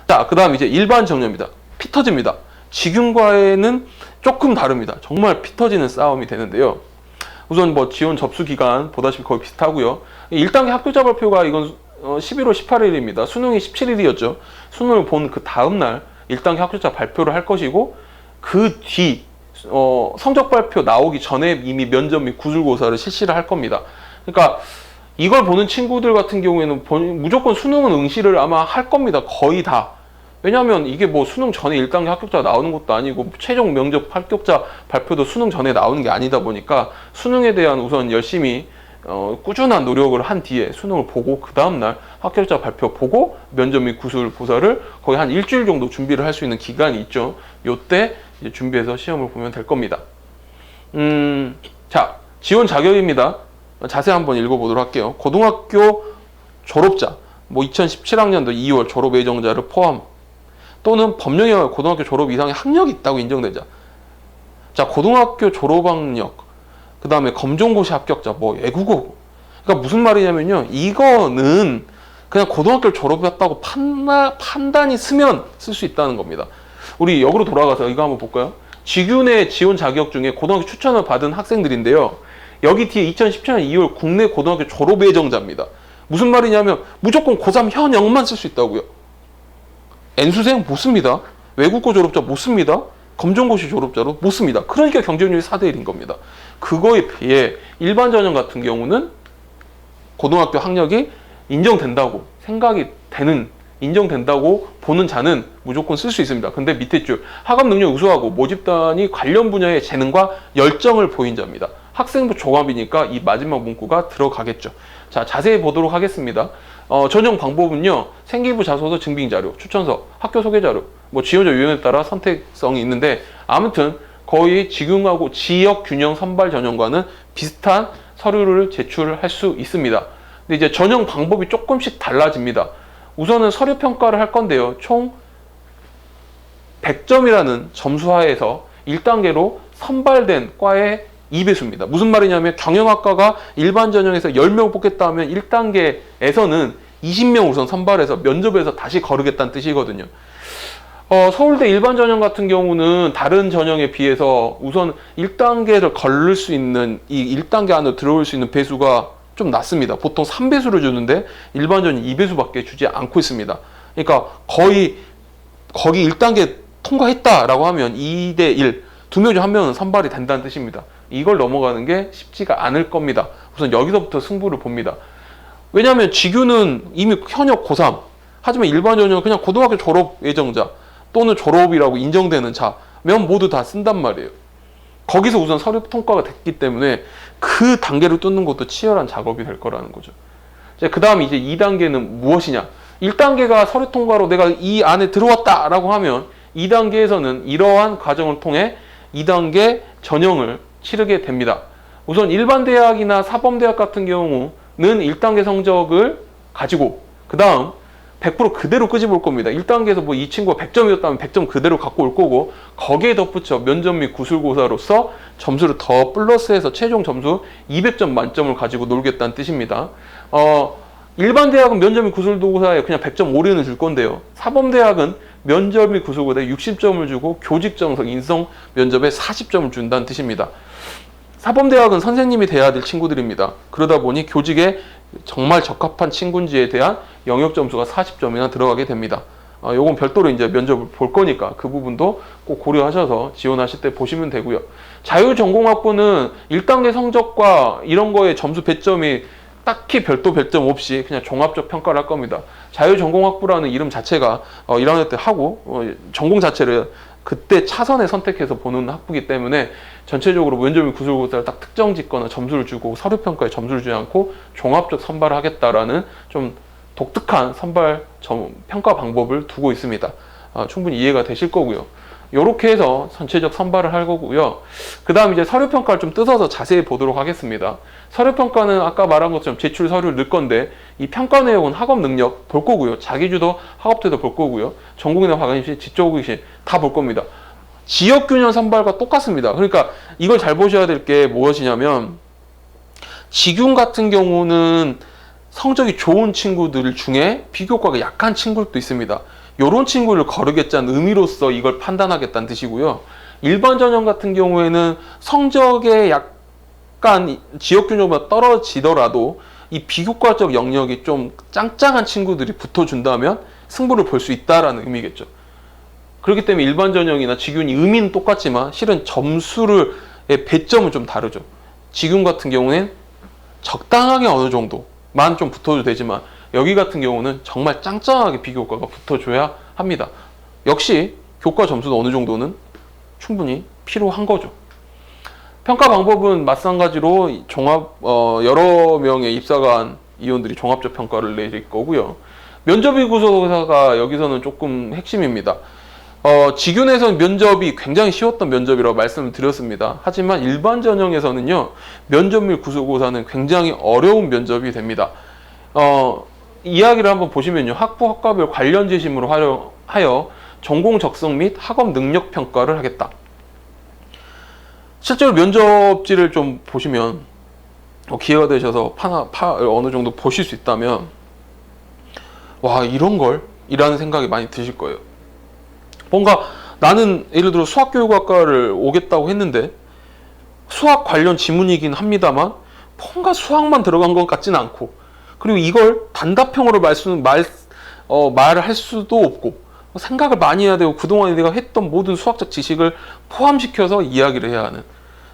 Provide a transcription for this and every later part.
자, 그 다음 이제 일반 정년입니다. 피 터집니다. 직윤과에는 조금 다릅니다. 정말 피 터지는 싸움이 되는데요. 우선 뭐 지원 접수 기간 보다시피 거의 비슷하고요. 1단계 합격자 발표가 이건 11월 18일입니다. 수능이 17일이었죠. 수능을 본 그 다음날 1단계 합격자 발표를 할 것이고, 그 뒤 성적 발표 나오기 전에 이미 면접 및 구술고사를 실시를 할 겁니다. 그러니까 이걸 보는 친구들 같은 경우에는 무조건 수능은 응시를 아마 할 겁니다. 거의 다. 왜냐하면 이게 뭐 수능 전에 1단계 합격자 나오는 것도 아니고, 최종 면접 합격자 발표도 수능 전에 나오는 게 아니다 보니까 수능에 대한 우선 열심히 꾸준한 노력을 한 뒤에 수능을 보고, 그 다음날 합격자 발표 보고 면접 및 구술고사를 거의 한 일주일 정도 준비를 할 수 있는 기간이 있죠. 요때 이제 준비해서 시험을 보면 될 겁니다. 자, 지원 자격입니다. 자세히 한번 읽어보도록 할게요. 고등학교 졸업자, 뭐 2017학년도 2월 졸업 예정자를 포함, 또는 법령에 의하여 고등학교 졸업 이상의 학력이 있다고 인정되자. 자, 고등학교 졸업학력, 그 다음에 검정고시 합격자, 뭐 외국어. 그러니까 무슨 말이냐면요, 이거는 그냥 고등학교를 졸업했다고 판단이 쓰면 쓸 수 있다는 겁니다. 우리 역으로 돌아가서 이거 한번 볼까요? 직윤의 지원 자격 중에 고등학교 추천을 받은 학생들인데요, 여기 뒤에 2017년 2월 국내 고등학교 졸업 예정자입니다. 무슨 말이냐면 무조건 고3 현역만 쓸 수 있다고요. N수생 못 씁니다. 외국어 졸업자 못 씁니다. 검정고시 졸업자로 못 씁니다. 그러니까 경쟁률이 4대 1인 겁니다. 그거에 비해 일반 전형 같은 경우는 고등학교 학력이 인정된다고 생각이 되는, 인정된다고 보는 자는 무조건 쓸 수 있습니다. 근데 밑에 줄 학업 능력 우수하고 모집단이 관련 분야의 재능과 열정을 보인 자입니다. 학생부 종합이니까 이 마지막 문구가 들어가겠죠. 자, 자세히 보도록 하겠습니다. 전형 방법은요, 생기부 자소서 증빙자료, 추천서, 학교 소개자료, 뭐 지원자 유형에 따라 선택성이 있는데, 아무튼 거의 지금하고 지역균형 선발 전형과는 비슷한 서류를 제출할 수 있습니다. 근데 이제 전형 방법이 조금씩 달라집니다. 우선은 서류 평가를 할 건데요, 총 100점이라는 점수하에서 1단계로 선발된 과의 2배수입니다. 무슨 말이냐면 경영학과가 일반 전형에서 10명 뽑겠다 하면 1단계에서는 20명 우선 선발해서 면접에서 다시 거르겠다는 뜻이거든요. 서울대 일반 전형 같은 경우는 다른 전형에 비해서 우선 1단계를 걸을 수 있는, 이 1단계 안으로 들어올 수 있는 배수가 좀 낮습니다. 보통 3배수를 주는데 일반 전형 2배수밖에 주지 않고 있습니다. 그러니까 거의 거기 1단계 통과했다라고 하면 2대 1, 두 명 중 한 명은 선발이 된다는 뜻입니다. 이걸 넘어가는 게 쉽지가 않을 겁니다. 우선 여기서부터 승부를 봅니다. 왜냐하면 직윤은 이미 현역 고3, 하지만 일반 전형은 그냥 고등학교 졸업 예정자 또는 졸업이라고 인정되는 자면 모두 다 쓴단 말이에요. 거기서 우선 서류 통과가 됐기 때문에 그 단계를 뚫는 것도 치열한 작업이 될 거라는 거죠. 그 다음 이제 2단계는 무엇이냐? 1단계가 서류 통과로 내가 이 안에 들어왔다라고 하면 2단계에서는 이러한 과정을 통해 2단계 전형을 치르게 됩니다. 우선 일반 대학이나 사범대학 같은 경우는 1단계 성적을 가지고 그 다음 100% 그대로 끄집을 겁니다. 1단계에서 뭐 이 친구가 100점이었다면 100점 그대로 갖고 올 거고, 거기에 덧붙여 면접 및 구술고사로서 점수를 더 플러스해서 최종 점수 200점 만점을 가지고 놀겠다는 뜻입니다. 일반 대학은 면접 및 구술고사에 그냥 100점 올인을 줄 건데요, 사범대학은 면접 및 구술고사에 60점을 주고 교직 정석 인성 면접에 40점을 준다는 뜻입니다. 사범대학은 선생님이 돼야 될 친구들입니다. 그러다 보니 교직에 정말 적합한 친구인지에 대한 영역 점수가 40점이나 들어가게 됩니다. 요건 별도로 이제 면접을 볼 거니까 그 부분도 꼭 고려하셔서 지원하실 때 보시면 되고요. 자유전공학부는 1단계 성적과 이런 거에 점수 배점이 딱히 별도 배점 없이 그냥 종합적 평가를 할 겁니다. 자유전공학부라는 이름 자체가 1학년 때 하고 전공 자체를 그때 차선에 선택해서 보는 학부이기 때문에 전체적으로 면접 및 구술고사를 딱 특정 짓거나 점수를 주고 서류평가에 점수를 주지 않고 종합적 선발을 하겠다라는 좀 독특한 선발 평가 방법을 두고 있습니다. 충분히 이해가 되실 거고요. 이렇게 해서 전체적 선발을 할 거고요. 그 다음 이제 서류평가를 좀 뜯어서 자세히 보도록 하겠습니다. 서류평가는 아까 말한 것처럼 제출 서류를 넣을 건데, 이 평가 내용은 학업 능력 볼 거고요. 자기주도 학업태도 볼 거고요. 전공이나 과관입시, 지적호기심 다 볼 겁니다. 지역균형 선발과 똑같습니다. 그러니까 이걸 잘 보셔야 될 게 무엇이냐면, 직윤 같은 경우는 성적이 좋은 친구들 중에 비교과가 약한 친구들도 있습니다. 요런 친구를 거르겠다는 의미로서 이걸 판단하겠다는 뜻이고요. 일반 전형 같은 경우에는 성적에 약간 지역 균형보다 떨어지더라도 이 비교과적 영역이 좀 짱짱한 친구들이 붙어준다면 승부를 볼 수 있다라는 의미겠죠. 그렇기 때문에 일반 전형이나 직윤이 의미는 똑같지만 실은 점수의 배점은 좀 다르죠. 직윤 같은 경우는 적당하게 어느 정도만 좀 붙어도 되지만 여기 같은 경우는 정말 짱짱하게 비교과가 붙어줘야 합니다. 역시 교과 점수도 어느 정도는 충분히 필요한 거죠. 평가 방법은 마찬가지로 여러 명의 입사관 위원들이 종합적 평가를 내릴 거고요. 면접이 구조사가 여기서는 조금 핵심입니다. 직윤에서는 면접이 굉장히 쉬웠던 면접이라고 말씀을 드렸습니다. 하지만 일반 전형에서는요, 면접 및 구조고사는 굉장히 어려운 면접이 됩니다. 이야기를 한번 보시면요, 학부 학과별 관련 재심으로 하여 전공 적성 및 학업 능력 평가를 하겠다. 실제로 면접지를 좀 보시면 기회가 되셔서 어느 정도 보실 수 있다면 와, 이런 걸? 이라는 생각이 많이 드실 거예요. 뭔가 나는 예를 들어 수학교육학과를 오겠다고 했는데 수학 관련 지문이긴 합니다만 뭔가 수학만 들어간 것 같지는 않고, 그리고 이걸 단답형으로 말을 할 수도 없고 생각을 많이 해야 되고 그동안 내가 했던 모든 수학적 지식을 포함시켜서 이야기를 해야 하는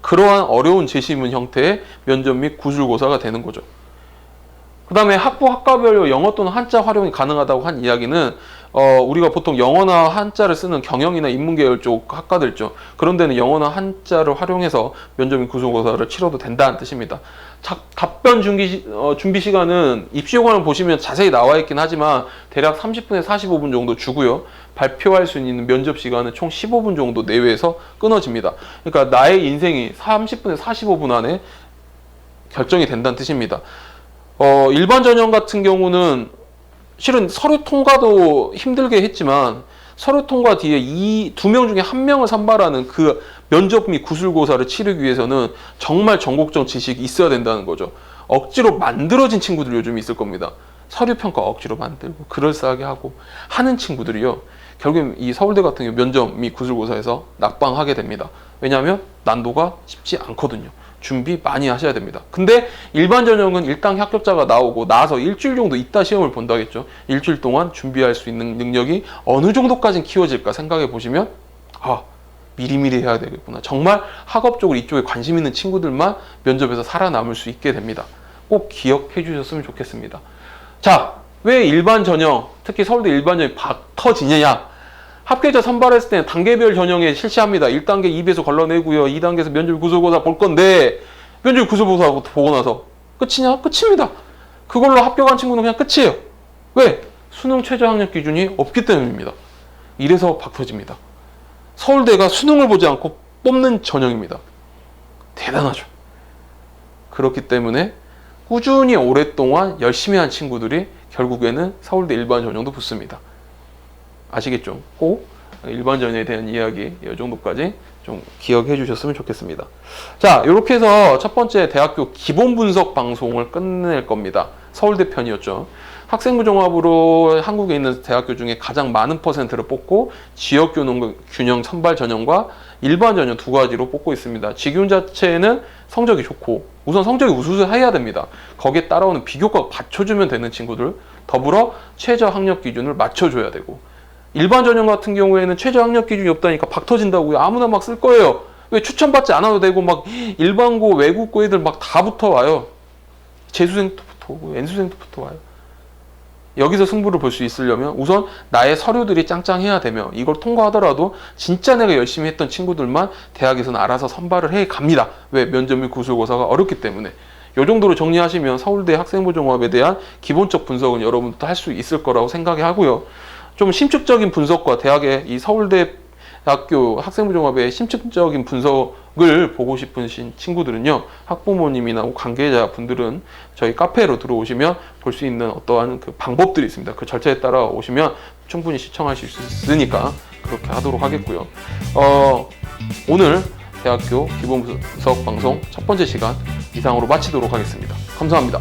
그러한 어려운 제시문 형태의 면접 및 구술고사가 되는 거죠. 그 다음에 학부 학과별로 영어 또는 한자 활용이 가능하다고 한 이야기는 우리가 보통 영어나 한자를 쓰는 경영이나 인문계열 쪽 학과들 있죠. 그런 데는 영어나 한자를 활용해서 면접 및 구술고사를 치러도 된다는 뜻입니다. 답변 준비 시간은 입시요강을 보시면 자세히 나와 있긴 하지만 대략 30분에서 45분 정도 주고요. 발표할 수 있는 면접 시간은 총 15분 정도 내외에서 끊어집니다. 그러니까 나의 인생이 30분에서 45분 안에 결정이 된다는 뜻입니다. 일반 전형 같은 경우는 실은 서류 통과도 힘들게 했지만 서류 통과 뒤에 이 2명 중에 1명을 선발하는 그 면접 및 구술고사를 치르기 위해서는 정말 전국적 지식이 있어야 된다는 거죠. 억지로 만들어진 친구들 요즘 있을 겁니다. 서류 평가 억지로 만들고 그럴싸하게 하고 하는 친구들이요, 결국엔 이 서울대 같은 경우 면접 및 구술고사에서 낙방하게 됩니다. 왜냐하면 난도가 쉽지 않거든요. 준비 많이 하셔야 됩니다. 근데 일반 전형은 1단계 합격자가 나오고 나서 일주일 정도 있다 시험을 본다겠죠. 일주일 동안 준비할 수 있는 능력이 어느 정도까지 키워질까 생각해 보시면 미리미리 해야 되겠구나. 정말 학업적으로 이쪽에 관심 있는 친구들만 면접에서 살아남을 수 있게 됩니다. 꼭 기억해 주셨으면 좋겠습니다. 자, 왜 일반 전형, 특히 서울대 일반 전형이 터지느냐? 합격자 선발했을 때는 단계별 전형에 실시합니다. 1단계 2배수 걸러내고요. 2단계에서 면접 구술고사 볼 건데 면접 구술고사 보고 나서 끝이냐? 끝입니다. 그걸로 합격한 친구는 그냥 끝이에요. 왜? 수능 최저 학력 기준이 없기 때문입니다. 이래서 박 터집니다. 서울대가 수능을 보지 않고 뽑는 전형입니다. 대단하죠. 그렇기 때문에 꾸준히 오랫동안 열심히 한 친구들이 결국에는 서울대 일반 전형도 붙습니다. 아시겠죠? 꼭 일반 전형에 대한 이야기 이 정도까지 좀 기억해 주셨으면 좋겠습니다. 자, 이렇게 해서 첫 번째 대학교 기본 분석 방송을 끝낼 겁니다. 서울대 편이었죠. 학생부 종합으로 한국에 있는 대학교 중에 가장 많은 퍼센트를 뽑고 지역 균형 선발 전형과 일반 전형 두 가지로 뽑고 있습니다. 직윤 자체는 성적이 좋고 우선 성적이 우수해야 됩니다. 거기에 따라오는 비교과 받쳐주면 되는 친구들, 더불어 최저 학력 기준을 맞춰줘야 되고, 일반 전형 같은 경우에는 최저 학력 기준이 없다니까 박 터진다고요. 아무나 막 쓸 거예요. 왜 추천받지 않아도 되고 막 일반고 외국고 애들 막 다 붙어와요. 재수생도 붙어오고 N수생도 붙어와요. 여기서 승부를 볼 수 있으려면 우선 나의 서류들이 짱짱해야 되며 이걸 통과하더라도 진짜 내가 열심히 했던 친구들만 대학에서는 알아서 선발을 해 갑니다. 왜? 면접 및 구술고사가 어렵기 때문에. 이 정도로 정리하시면 서울대 학생부 종합에 대한 기본적 분석은 여러분도 할 수 있을 거라고 생각이 하고요. 좀 심층적인 분석과 대학의 이 서울대 학교 학생부 종합의 심층적인 분석을 보고 싶으신 친구들은요, 학부모님이나 관계자 분들은 저희 카페로 들어오시면 볼 수 있는 어떠한 그 방법들이 있습니다. 그 절차에 따라 오시면 충분히 시청하실 수 있으니까 그렇게 하도록 하겠고요. 오늘 대학교 기본 분석 방송 첫 번째 시간 이상으로 마치도록 하겠습니다. 감사합니다.